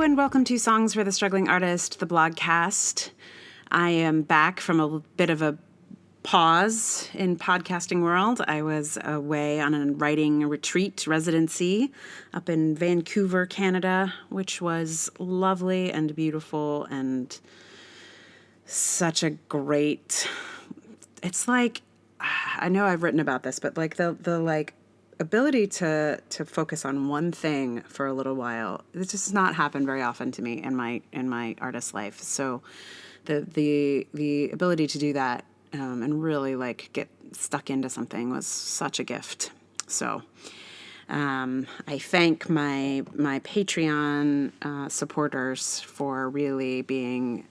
and welcome to Songs for the Struggling Artist, the blogcast. I am back from a bit of a pause in podcasting world. I was away on a writing retreat residency up in Vancouver, Canada, which was lovely and beautiful and such a great... It's like, I know I've written about this, but like the ability to focus on one thing for a little while, it just does not happen very often to me in my artist life. So the ability to do that and really like get stuck into something was such a gift. So I thank my Patreon supporters for really being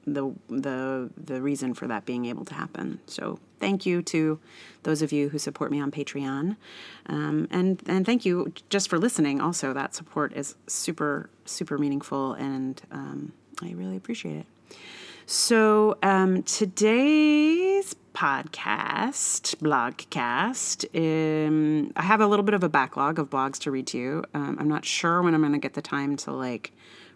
the reason for that being able to happen. So thank you to those of you who support me on Patreon. And thank you just for listening. Also, that support is super, super meaningful, and I really appreciate it. So today's blogcast, I have a little bit of a backlog of blogs to read to you. I'm not sure when I'm going to get the time to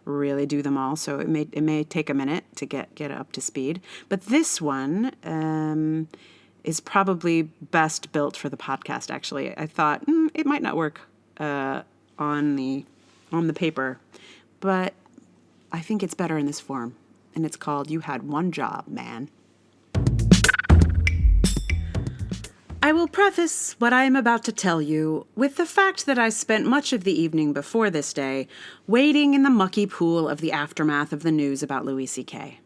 really do them all, so it may take a minute to get up to speed. But this one is probably best built for the podcast. Actually, I thought it might not work on the paper, but I think it's better in this form. And it's called "You Had One Job, Man." I will preface what I am about to tell you with the fact that I spent much of the evening before this day wading in the mucky pool of the aftermath of the news about Louis C.K.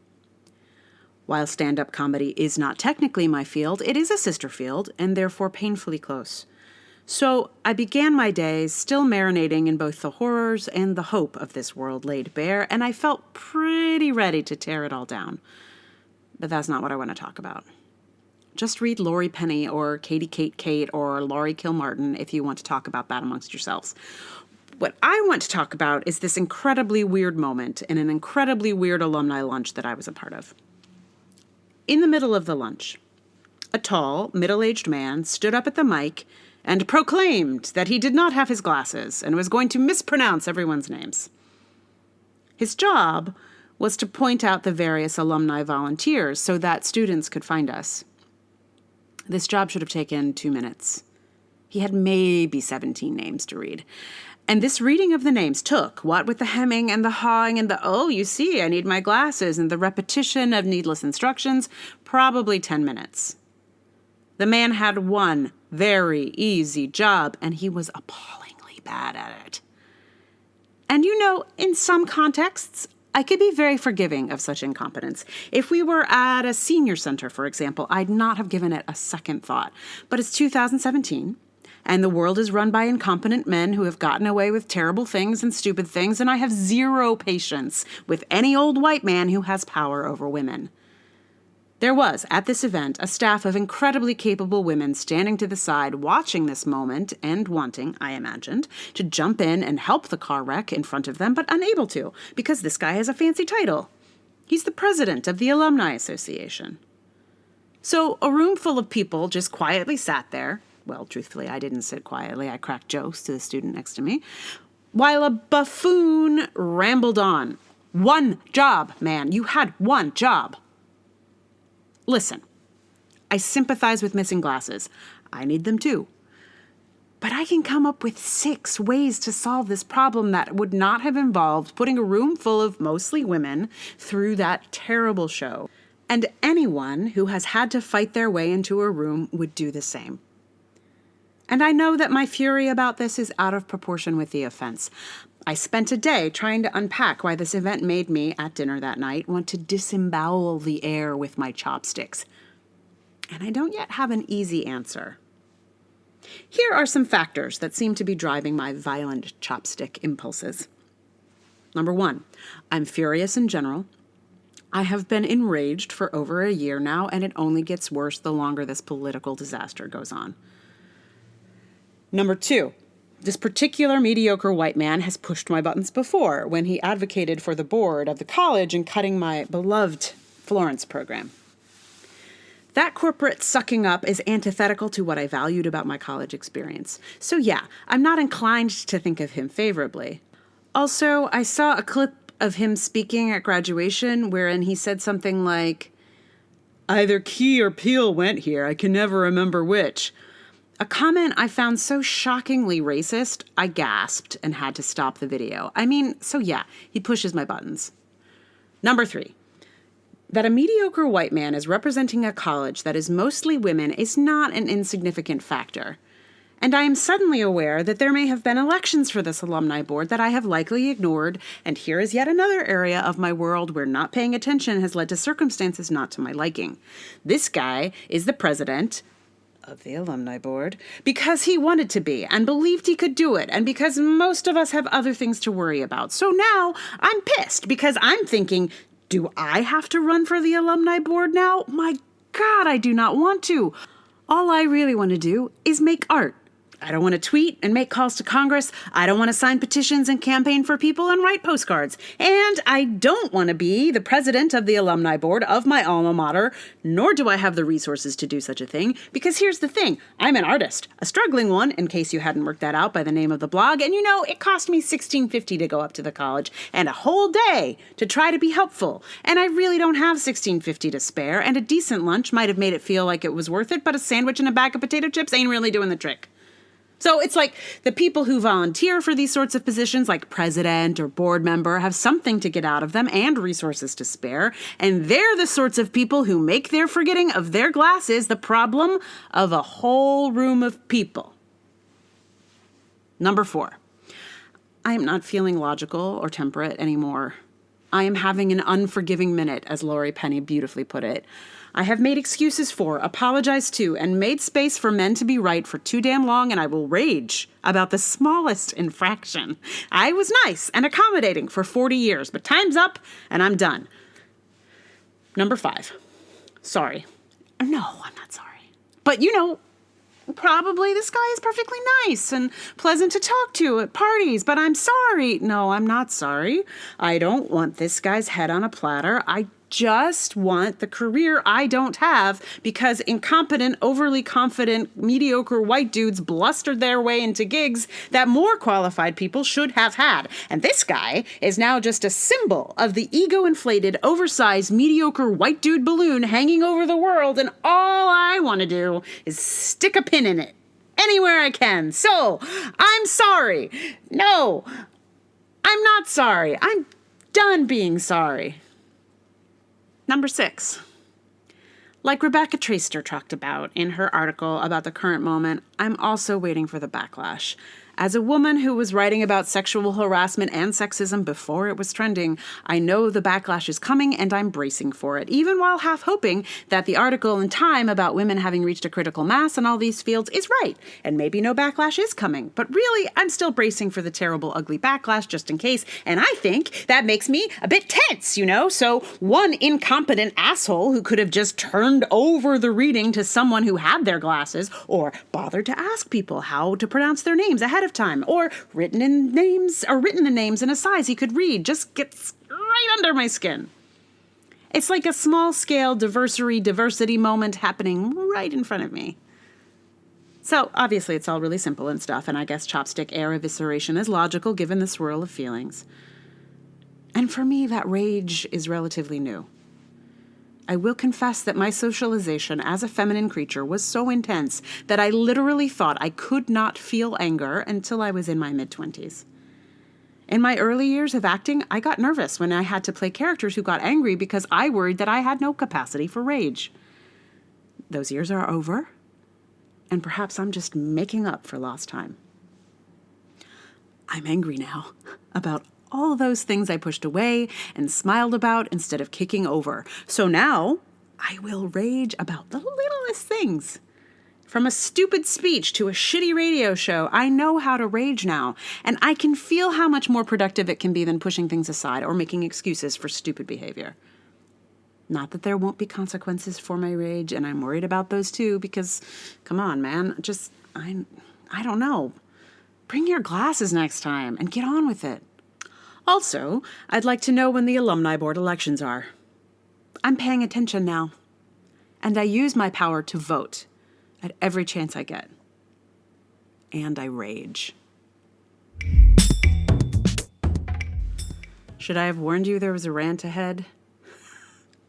While stand-up comedy is not technically my field, it is a sister field, and therefore painfully close. So I began my day still marinating in both the horrors and the hope of this world laid bare, and I felt pretty ready to tear it all down. But that's not what I want to talk about. Just read Laurie Penny or Katie Kate or Laurie Kilmartin if you want to talk about that amongst yourselves. What I want to talk about is this incredibly weird moment in an incredibly weird alumni lunch that I was a part of. In the middle of the lunch, a tall, middle-aged man stood up at the mic and proclaimed that he did not have his glasses and was going to mispronounce everyone's names. His job was to point out the various alumni volunteers so that students could find us. This job should have taken 2 minutes. He had maybe 17 names to read. And this reading of the names took, what with the hemming and the hawing and the, oh, you see, I need my glasses, and the repetition of needless instructions, probably 10 minutes. The man had one very easy job, and he was appallingly bad at it. And in some contexts, I could be very forgiving of such incompetence. If we were at a senior center, for example, I'd not have given it a second thought. But it's 2017, and the world is run by incompetent men who have gotten away with terrible things and stupid things, and I have zero patience with any old white man who has power over women. There was, at this event, a staff of incredibly capable women standing to the side watching this moment and wanting, I imagined, to jump in and help the car wreck in front of them, but unable to, because this guy has a fancy title. He's the president of the Alumni Association. So a room full of people just quietly sat there. Well, truthfully, I didn't sit quietly. I cracked jokes to the student next to me, while a buffoon rambled on. One job, man. You had one job. Listen, I sympathize with missing glasses. I need them too. But I can come up with 6 ways to solve this problem that would not have involved putting a room full of mostly women through that terrible show. And anyone who has had to fight their way into a room would do the same. And I know that my fury about this is out of proportion with the offense. I spent a day trying to unpack why this event made me, at dinner that night, want to disembowel the air with my chopsticks. And I don't yet have an easy answer. Here are some factors that seem to be driving my violent chopstick impulses. Number 1, I'm furious in general. I have been enraged for over a year now, and it only gets worse the longer this political disaster goes on. Number 2, this particular mediocre white man has pushed my buttons before when he advocated for the board of the college and cutting my beloved Florence program. That corporate sucking up is antithetical to what I valued about my college experience. So yeah, I'm not inclined to think of him favorably. Also, I saw a clip of him speaking at graduation wherein he said something like, "Either Key or Peele went here. I can never remember which." A comment I found so shockingly racist, I gasped and had to stop the video. I mean, so yeah, he pushes my buttons. Number 3. That a mediocre white man is representing a college that is mostly women is not an insignificant factor. And I am suddenly aware that there may have been elections for this alumni board that I have likely ignored, and here is yet another area of my world where not paying attention has led to circumstances not to my liking. This guy is the president of the alumni board because he wanted to be and believed he could do it, and because most of us have other things to worry about. So now I'm pissed because I'm thinking, do I have to run for the alumni board now? My God, I do not want to. All I really want to do is make art. I don't want to tweet and make calls to Congress. I don't want to sign petitions and campaign for people and write postcards. And I don't want to be the president of the alumni board of my alma mater, nor do I have the resources to do such a thing, because here's the thing. I'm an artist, a struggling one, in case you hadn't worked that out by the name of the blog, and you know, it cost me $16.50 to go up to the college and a whole day to try to be helpful. And I really don't have $16.50 to spare, and a decent lunch might have made it feel like it was worth it, but a sandwich and a bag of potato chips ain't really doing the trick. So it's like the people who volunteer for these sorts of positions, like president or board member, have something to get out of them and resources to spare. And they're the sorts of people who make their forgetting of their glasses the problem of a whole room of people. Number 4, I am not feeling logical or temperate anymore. I am having an unforgiving minute, as Laurie Penny beautifully put it. I have made excuses for, apologized to, and made space for men to be right for too damn long, and I will rage about the smallest infraction. I was nice and accommodating for 40 years, but time's up, and I'm done. Number 5. Sorry. No, I'm not sorry. But you know, probably this guy is perfectly nice and pleasant to talk to at parties, but I'm sorry. No, I'm not sorry. I don't want this guy's head on a platter. I just want the career I don't have because incompetent, overly confident, mediocre white dudes blustered their way into gigs that more qualified people should have had. And this guy is now just a symbol of the ego-inflated, oversized, mediocre white dude balloon hanging over the world, and all I want to do is stick a pin in it anywhere I can. So, I'm sorry. No, I'm not sorry. I'm done being sorry. Number 6. Like Rebecca Traister talked about in her article about the current moment, I'm also waiting for the backlash. As a woman who was writing about sexual harassment and sexism before it was trending, I know the backlash is coming and I'm bracing for it, even while half hoping that the article in Time about women having reached a critical mass in all these fields is right, and maybe no backlash is coming. But really, I'm still bracing for the terrible, ugly backlash just in case, and I think that makes me a bit tense, you know? So one incompetent asshole who could have just turned over the reading to someone who had their glasses, or bothered to ask people how to pronounce their names ahead of time, or written the names in a size he could read, just gets right under my skin. It's like a small-scale diversity moment happening right in front of me. So, obviously, it's all really simple and stuff, and I guess chopstick air evisceration is logical given the swirl of feelings. And for me, that rage is relatively new. I will confess that my socialization as a feminine creature was so intense that I literally thought I could not feel anger until I was in my mid-20s. In my early years of acting, I got nervous when I had to play characters who got angry because I worried that I had no capacity for rage. Those years are over, and perhaps I'm just making up for lost time. I'm angry now about all those things I pushed away and smiled about instead of kicking over. So now I will rage about the littlest things. From a stupid speech to a shitty radio show, I know how to rage now, and I can feel how much more productive it can be than pushing things aside or making excuses for stupid behavior. Not that there won't be consequences for my rage, and I'm worried about those too, because, come on, man, I don't know. Bring your glasses next time and get on with it. Also, I'd like to know when the alumni board elections are. I'm paying attention now, and I use my power to vote at every chance I get. And I rage. Should I have warned you there was a rant ahead?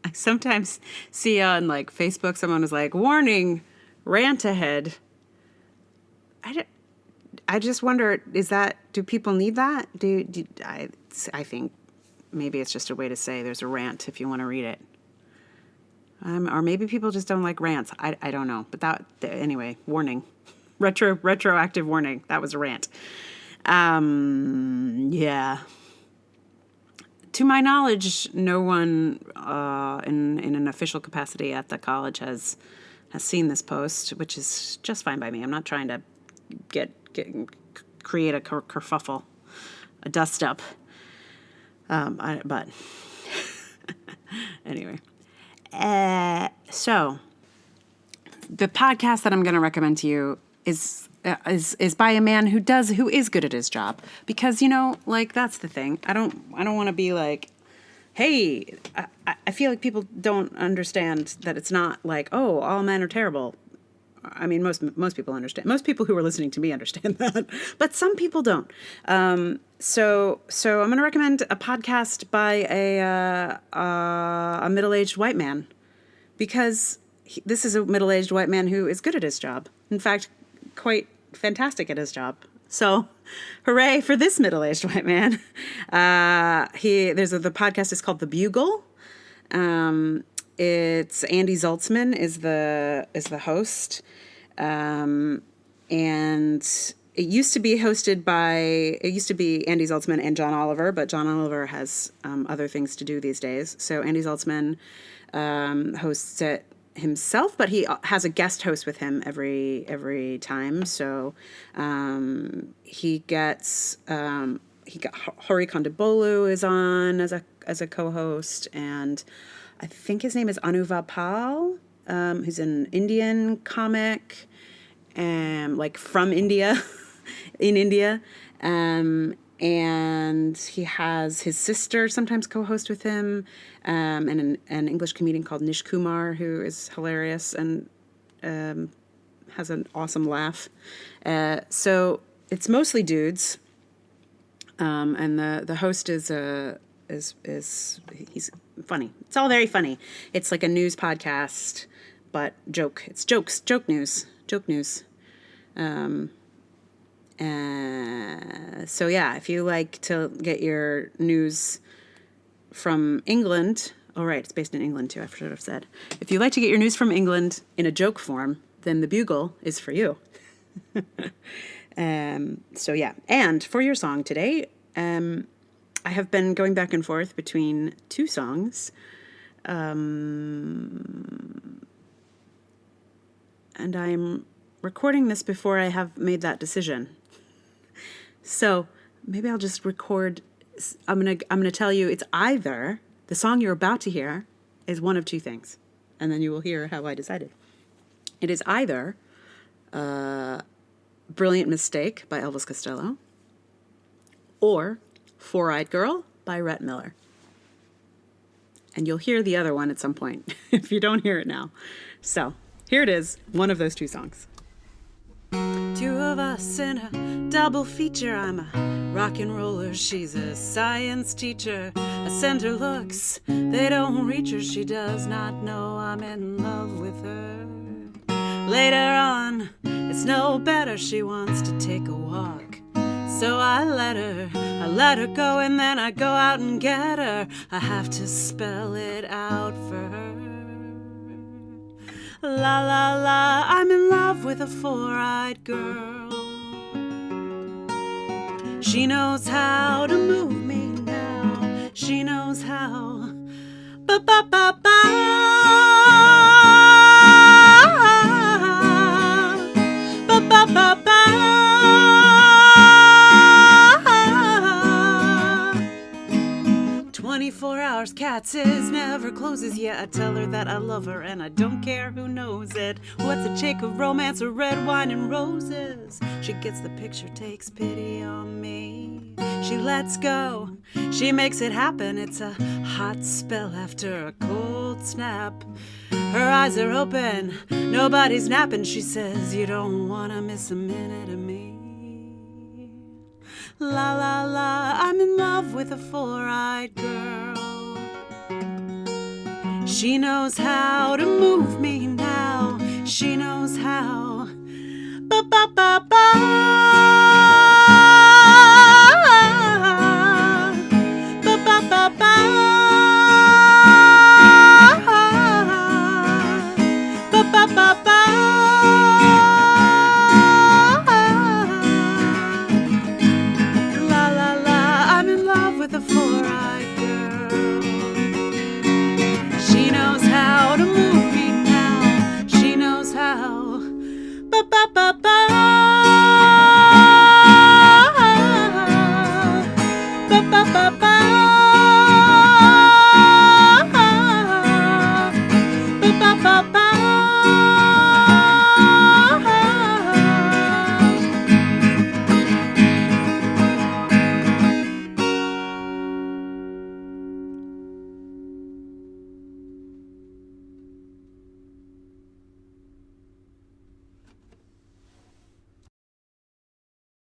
I sometimes see on like Facebook someone is like, warning, rant ahead. I just wonder, do people need that? I think maybe it's just a way to say there's a rant if you want to read it. Or maybe people just don't like rants. I don't know. But anyway, warning. Retroactive warning. That was a rant. Yeah. To my knowledge, no one in an official capacity at the college has seen this post, which is just fine by me. I'm not trying to create a kerfuffle, a dust up. But anyway, so the podcast that I'm going to recommend to you is by a man who is good at his job, because that's the thing. I don't want to be like, hey, I feel like people don't understand that it's not like, oh, all men are terrible. I mean, most people understand. Most people who are listening to me understand that, but some people don't. So I'm going to recommend a podcast by a middle-aged white man, because this is a middle-aged white man who is good at his job. In fact, quite fantastic at his job. So, hooray for this middle-aged white man. The podcast is called The Bugle. It's Andy Zaltzman is the host, and it used to be Andy Zaltzman and John Oliver, but John Oliver has other things to do these days. So Andy Zaltzman hosts it himself, but he has a guest host with him every time. So he got Hori Kondabolu is on as a co-host, and I think his name is Anuva Pal, who's an Indian comic, like from India, in India. And he has his sister sometimes co-host with him, and an English comedian called Nish Kumar, who is hilarious and has an awesome laugh. So it's mostly dudes, and the host is he's funny. It's all very funny. It's like a news podcast, but joke news. So yeah, if you like to get your news from England, right, it's based in England too, I should have said. If you like to get your news from England in a joke form, then The Bugle is for you. So yeah, and for your song today, I have been going back and forth between two songs, and I'm recording this before I have made that decision. So maybe I'll just record. I'm gonna tell you it's either the song you're about to hear is one of two things, and then you will hear how I decided. It is either "Brilliant Mistake" by Elvis Costello, or "Four-Eyed Girl" by Rhett Miller. And you'll hear the other one at some point if you don't hear it now. So here it is, one of those two songs. Two of us in a double feature. I'm a rock and roller, she's a science teacher. I send her looks, they don't reach her. She does not know I'm in love with her. Later on, it's no better. She wants to take a walk, so I let her go, and then I go out and get her. I have to spell it out for her. La la la, I'm in love with a four-eyed girl. She knows how to move me now. She knows how. Ba ba ba ba. Ba ba ba ba. 24 hours, Cats is never closes. Yeah, I tell her that I love her and I don't care who knows it. What's a chick of romance or red wine and roses? She gets the picture, takes pity on me. She lets go, she makes it happen. It's a hot spell after a cold snap. Her eyes are open, nobody's napping. She says, you don't wanna miss a minute of me. La la la, I'm in love love with a four-eyed girl. She knows how to move me now. She knows how. Ba ba ba ba.